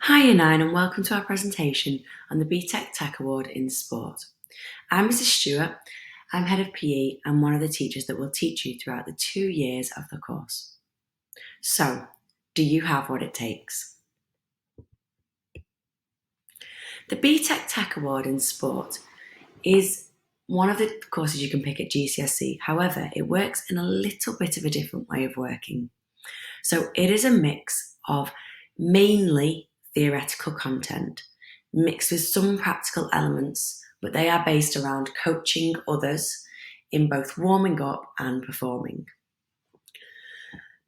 Hi Nine and welcome to our presentation on the BTEC Tech Award in Sport. I'm Mrs Stewart, I'm Head of PE and one of the teachers that will teach you throughout the 2 years of the course. So, do you have what it takes? The BTEC Tech Award in Sport is one of the courses you can pick at GCSE, however, it works in a little bit of a different way of working. So it is a mix of mainly theoretical content mixed with some practical elements, but they are based around coaching others in both warming up and performing.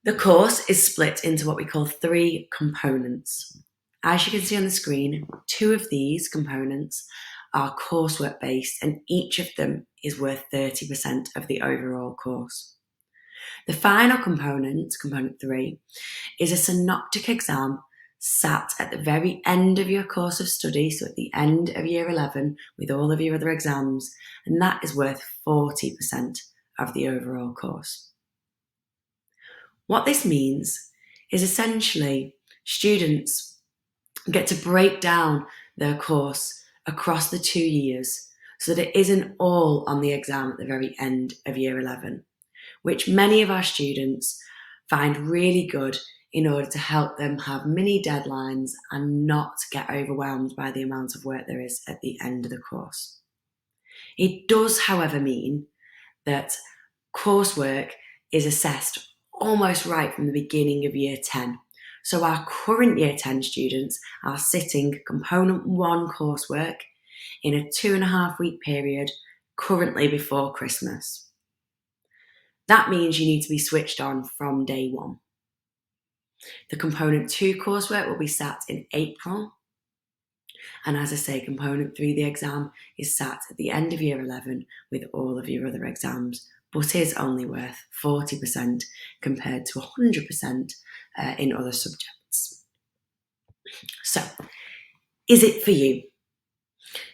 The course is split into what we call 3 components. As you can see on the screen, 2 of these components are coursework based and each of them is worth 30% of the overall course. The final component, component 3, is a synoptic exam sat at the very end of your course of study, so at the end of year 11 with all of your other exams, and that is worth 40% of the overall course. What this means is essentially students get to break down their course across the 2 years so that it isn't all on the exam at the very end of year 11, which many of our students find really good in order to help them have mini deadlines and not get overwhelmed by the amount of work there is at the end of the course. It does, however, mean that coursework is assessed almost right from the beginning of year 10. So our current year 10 students are sitting component 1 coursework in a 2.5-week period currently before Christmas. That means you need to be switched on from day 1. The component 2 coursework will be sat in April. And as I say, component 3, the exam, is sat at the end of year 11 with all of your other exams, but is only worth 40% compared to 100% in other subjects. So, is it for you?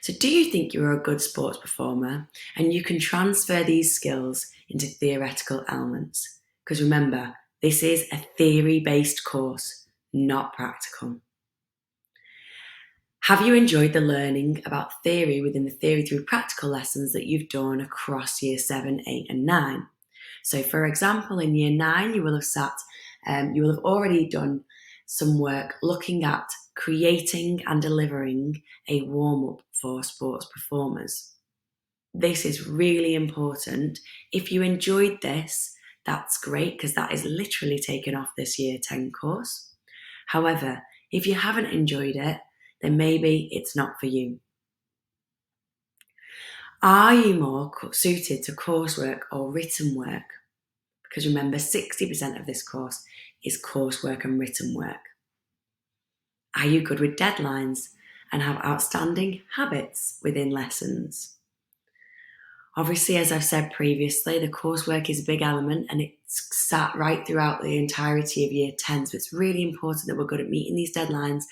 So do you think you're a good sports performer and you can transfer these skills into theoretical elements? Because remember, this is a theory-based course, not practical. Have you enjoyed the learning about theory within the theory through practical lessons that you've done across year 7, 8 and 9? So for example, in year 9, you will have already done some work looking at creating and delivering a warm-up for sports performers. This is really important. If you enjoyed this, that's great because that is literally taken off this year 10 course. However, if you haven't enjoyed it, then maybe it's not for you. Are you more suited to coursework or written work? Because remember, 60% of this course is coursework and written work. Are you good with deadlines and have outstanding habits within lessons? Obviously, as I've said previously, the coursework is a big element and it's sat right throughout the entirety of year 10. So it's really important that we're good at meeting these deadlines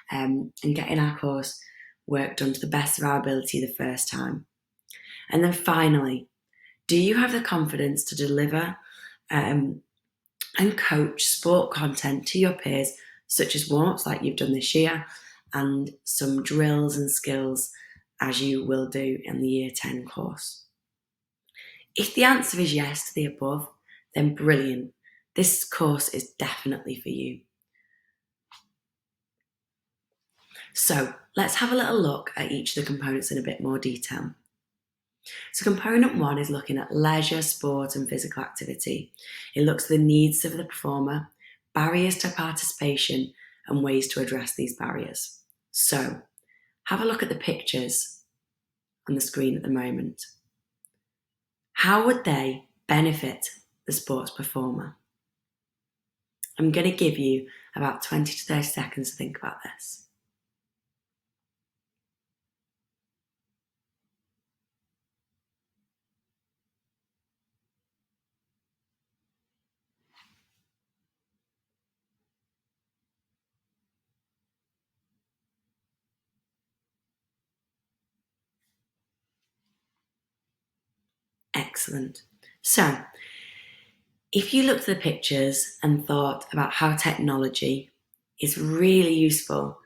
and getting our course work done to the best of our ability the first time. And then finally, do you have the confidence to deliver and coach sport content to your peers, such as warm-ups like you've done this year, and some drills and skills as you will do in the year 10 course? If the answer is yes to the above, then brilliant. This course is definitely for you. So let's have a little look at each of the components in a bit more detail. So component 1 is looking at leisure, sport and physical activity. It looks at the needs of the performer, barriers to participation and ways to address these barriers. So have a look at the pictures on the screen at the moment. How would they benefit the sports performer? I'm going to give you about 20 to 30 seconds to think about this. Excellent. So, if you looked at the pictures and thought about how technology is really useful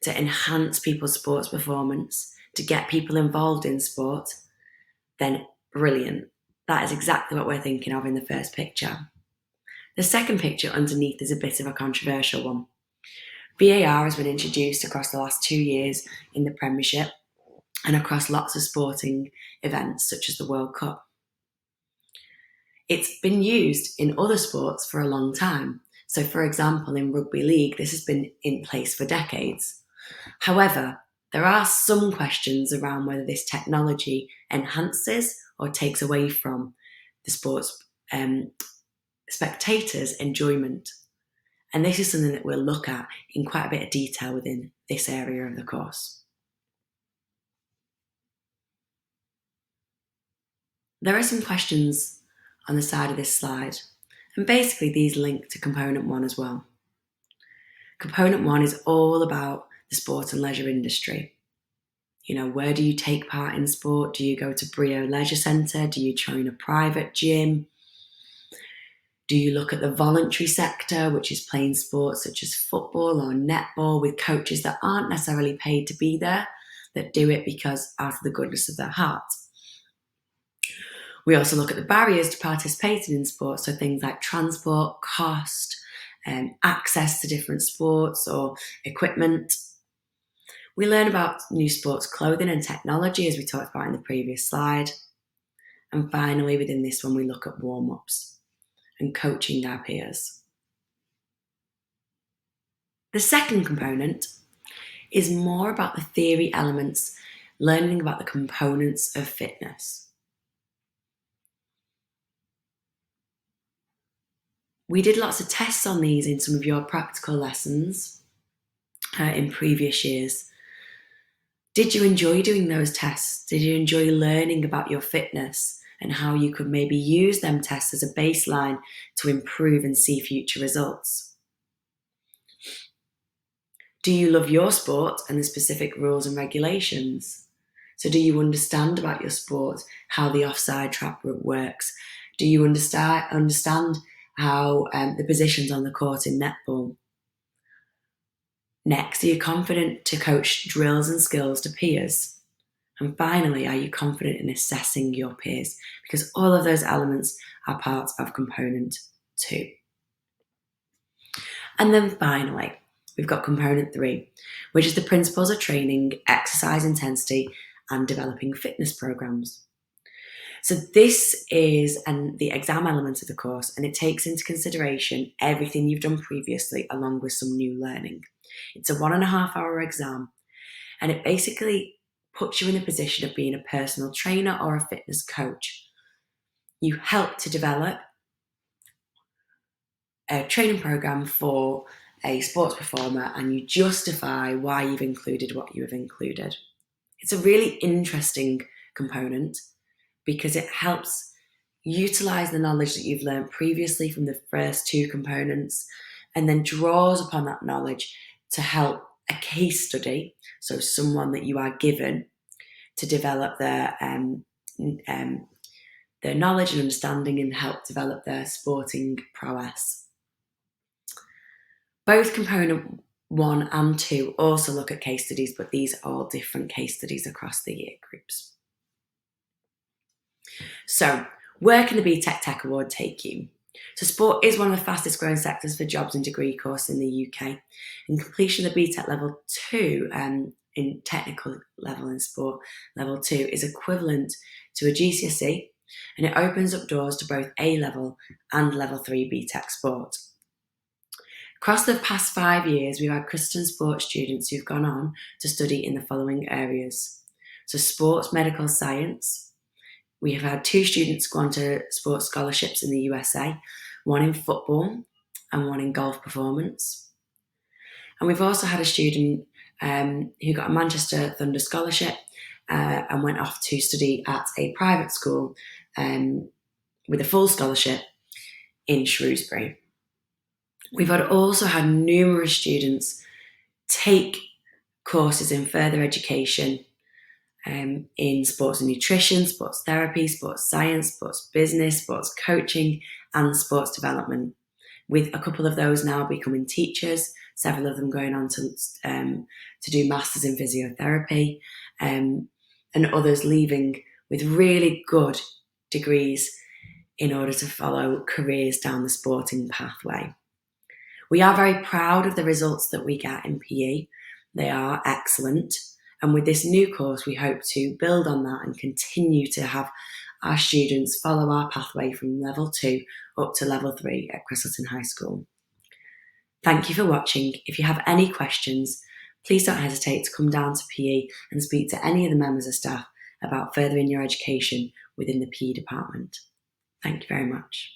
to enhance people's sports performance, to get people involved in sport, then brilliant. That is exactly what we're thinking of in the first picture. The second picture underneath is a bit of a controversial one. VAR has been introduced across the last 2 years in the Premiership and across lots of sporting events such as the World Cup. It's been used in other sports for a long time. So, for example, in rugby league, this has been in place for decades. However, there are some questions around whether this technology enhances or takes away from the sport's spectators' enjoyment. And this is something that we'll look at in quite a bit of detail within this area of the course. There are some questions on the side of this slide, and basically these link to component 1 as well. Component 1 is all about the sport and leisure industry. Where do you take part in sport? Do you go to Brio Leisure Centre? Do you join a private gym? Do you look at the voluntary sector, which is playing sports such as football or netball with coaches that aren't necessarily paid to be there, that do it because out of the goodness of their heart? We also look at the barriers to participating in sports, so things like transport, cost, access to different sports or equipment. We learn about new sports clothing and technology, as we talked about in the previous slide. And finally, within this one, we look at warm-ups and coaching our peers. The second component is more about the theory elements, learning about the components of fitness. We did lots of tests on these in some of your practical lessons in previous years. Did you enjoy doing those tests? Did you enjoy learning about your fitness and how you could maybe use them tests as a baseline to improve and see future results? Do you love your sport and the specific rules and regulations? So do you understand about your sport, how the offside trap works? Do you understand how the positions on the court in netball? Next, are you confident to coach drills and skills to peers? And finally, are you confident in assessing your peers? Because all of those elements are part of component 2. And then finally, we've got component 3, which is the principles of training, exercise intensity, and developing fitness programs. So this is the exam element of the course, and it takes into consideration everything you've done previously along with some new learning. It's a 1.5-hour exam, and it basically puts you in the position of being a personal trainer or a fitness coach. You help to develop a training program for a sports performer, and you justify why you've included what you have included. It's a really interesting component because it helps utilize the knowledge that you've learned previously from the first 2 components and then draws upon that knowledge to help a case study, so someone that you are given to develop their knowledge and understanding and help develop their sporting prowess. Both component 1 and 2 also look at case studies, but these are all different case studies across the year groups. So, where can the BTEC Tech Award take you? So sport is one of the fastest growing sectors for jobs and degree courses in the UK. And completion of the BTEC Level 2 in technical level in sport, Level 2, is equivalent to a GCSE, and it opens up doors to both A-level and Level 3 BTEC Sport. Across the past 5 years, we've had Christian sports students who've gone on to study in the following areas. So sports medical science. We have had 2 students go on to sports scholarships in the USA, one in football and one in golf performance. And we've also had a student who got a Manchester Thunder scholarship and went off to study at a private school with a full scholarship in Shrewsbury. We've also had numerous students take courses in further education in sports and nutrition, sports therapy, sports science, sports business, sports coaching, and sports development, with a couple of those now becoming teachers, several of them going on to do masters in physiotherapy, and others leaving with really good degrees in order to follow careers down the sporting pathway. We are very proud of the results that we get in PE. They are excellent. And with this new course, we hope to build on that and continue to have our students follow our pathway from level 2 up to level 3 at Christleton High School. Thank you for watching. If you have any questions, please don't hesitate to come down to PE and speak to any of the members of staff about furthering your education within the PE department. Thank you very much.